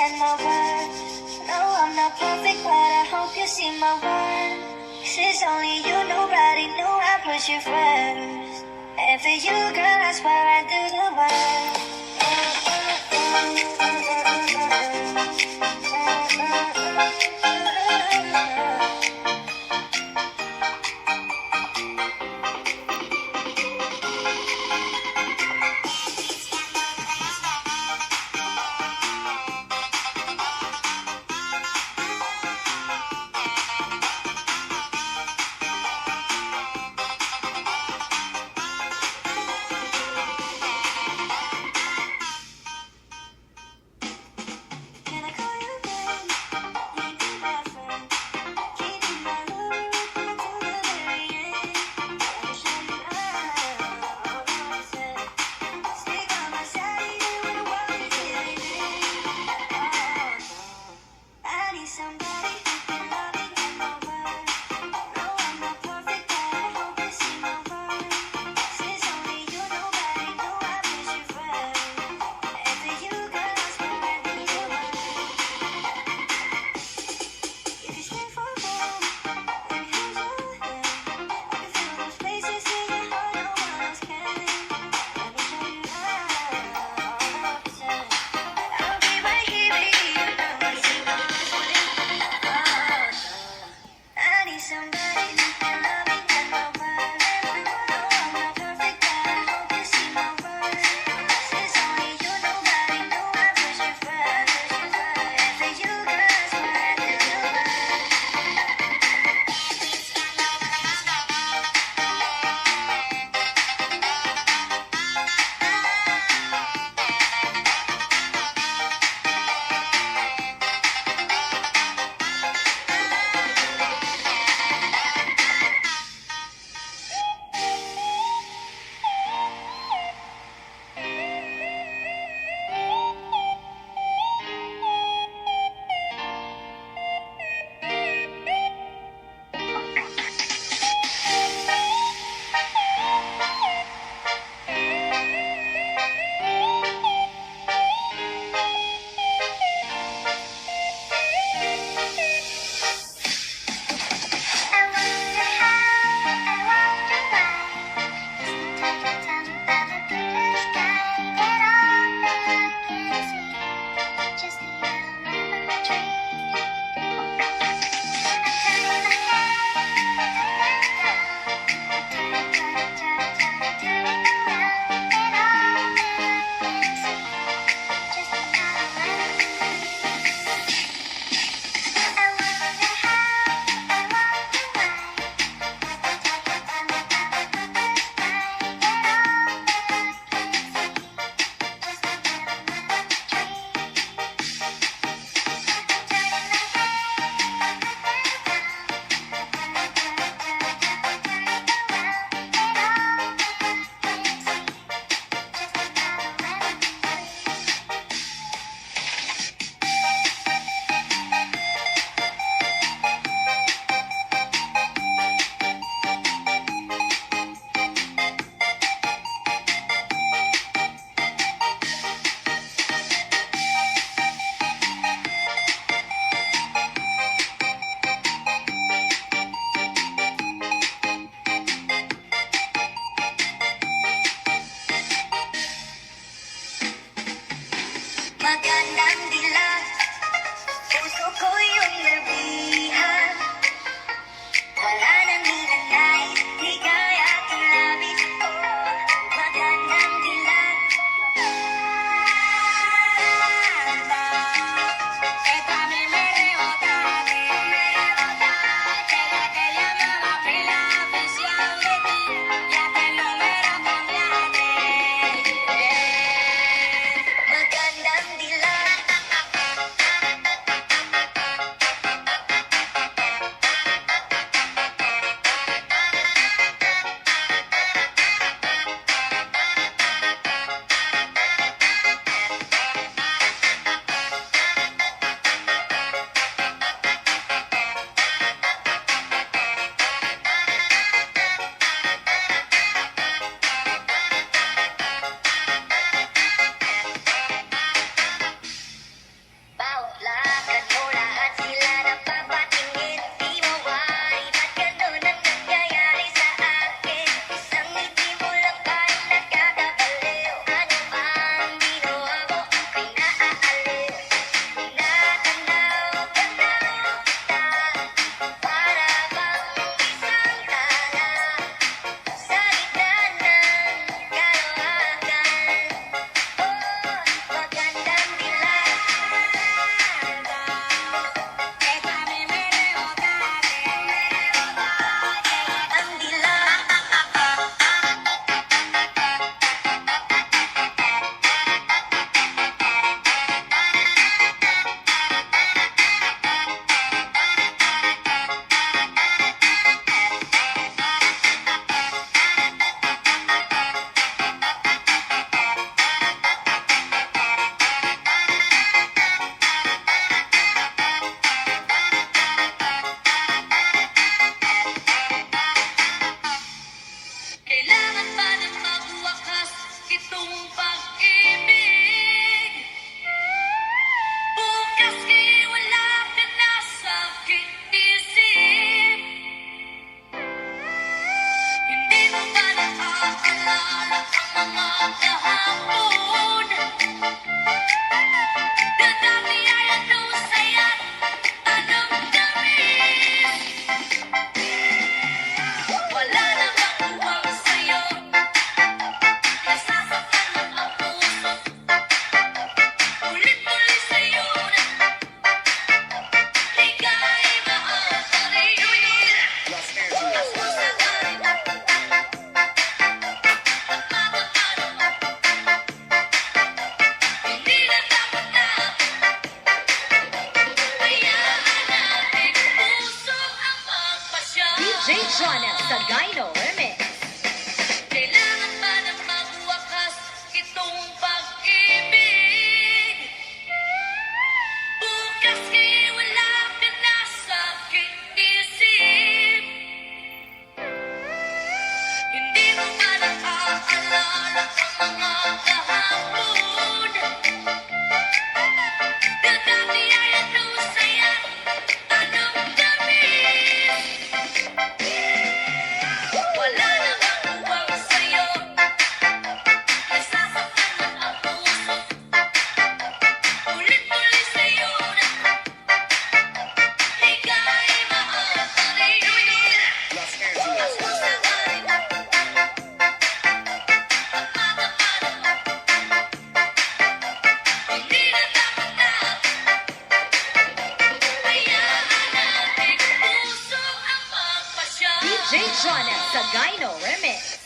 and my worth. No, I'm not perfect, but I hope you see my worth. 'Cause it's only you, nobody knew I put you first. And for you, girl, I swear I do the work. Can I call you babe? Need the bathroom. Keep in my loop until the very end. Let me show you all I said. Stay by my side even when the world is giving in. Oh, no. I need somebody who can love me and my word. No, I'm not perfect, but I hope you see my worth. 'Cause it's only you, nobody knew I put you first. And for you, girl, I swear I do the work. If you stay for a while, let me hold your hand. I can feel those places in your heart no one else can. Let me show you how I pretend. I'll be right here with you, you know I see my worth. Oh, no. I need somebody who can love me and my word. No, I'm not perfect, but I hope you see my worth. 'Cause it's only you, nobody knew I put you first. And for you, girl, I swear I do the work. I wonder how, I wonder why. Sometimes I tell me about the blue sky and all that I can see. Just the element of the tree. I'm turning my head down. I'm turning around and all that I can see. Just the element of the tree. I wonder how, I wonder why. Magandang dilag, puso ko yung nabihan. Wala nang hinanais, di kaya tulabis ko. Magandang dilag. Esta me rebotaste, que te llamaba pila oficial de ti, y hasta el número cambiaste. Magandang dilag. Jonel Sagayno Remix. Kailangan ba na magwakas itong pag-ibig? Bukas kay wala ka na sa aking isip. Hindi mo ba naaalala ang mga kahapon? Nagkatiyaya ng saya, anong damit? Wala namang uwang sa'yo, nasasaktan ang puso. Ulit-ulit sa'yo na di ka ay maaaring. Bukas mo sa galing at hindi na dapat na hayaan nating puso ang magpasya. DJ Jonel Sagayno Remix.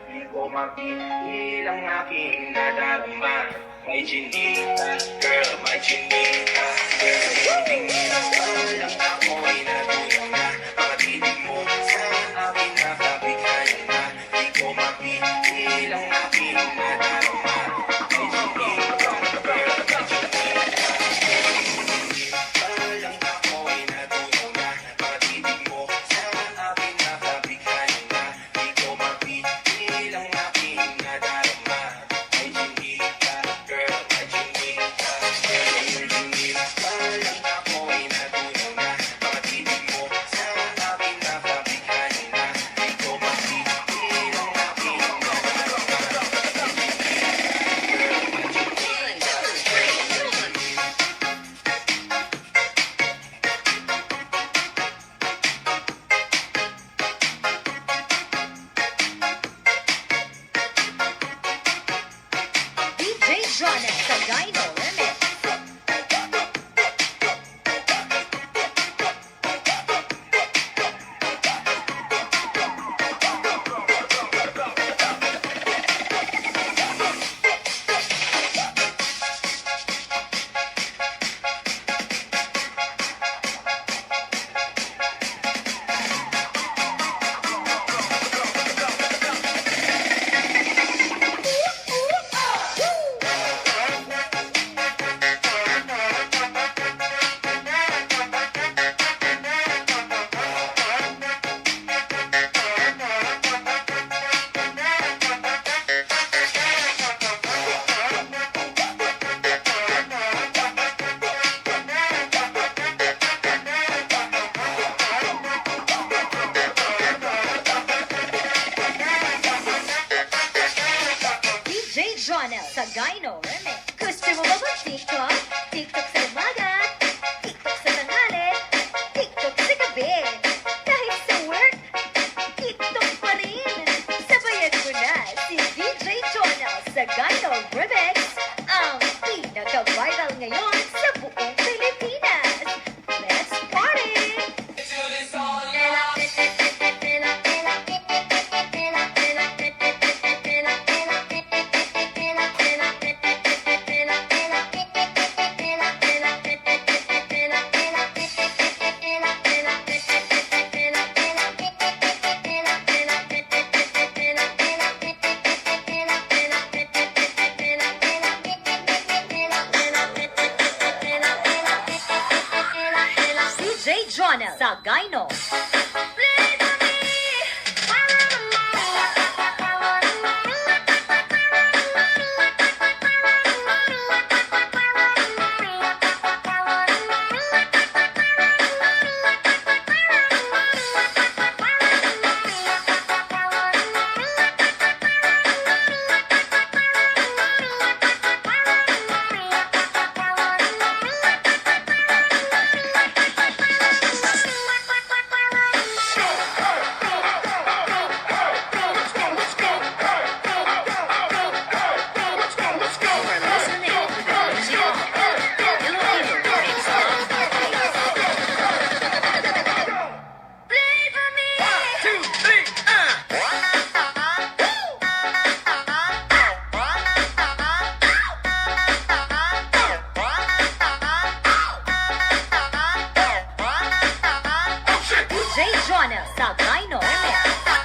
Di ko mapigil ang aking nadarama. May chinita, girl, may chinita. Girl, hindi lang ako'y natulog na. Mga titig mo sa akin nakabigayan na. Di ko mapigil ang aking nadarama. May chinita, girl, may chinita. Lang ako'y natulog na. Mga titig mo sa akin nakabigayan na. Di ko mapigil ang aking nadarama. May chinita, girl, may chinita. Girl, may chinita. Lang ako'y natulog na. Mga titig mo sa akin nakabigayan na. Di ko mapigil ang aking nadarama. DJ Jonel Sagayno Remix. DJ Jonel Sagayno Remix. Gusto mo ba mag-TikTok? TikTok sa umaga, TikTok sa tanghali, TikTok sa gabi. Kahit sa work, TikTok pa rin. Sabayan mo na si DJ Jonel Sagayno Remix, ang pinaka-viral ngayon sa buong Pilipinas. Let's party! DJ Jonel Sagayno. DJ Jonel Sagayno Remix.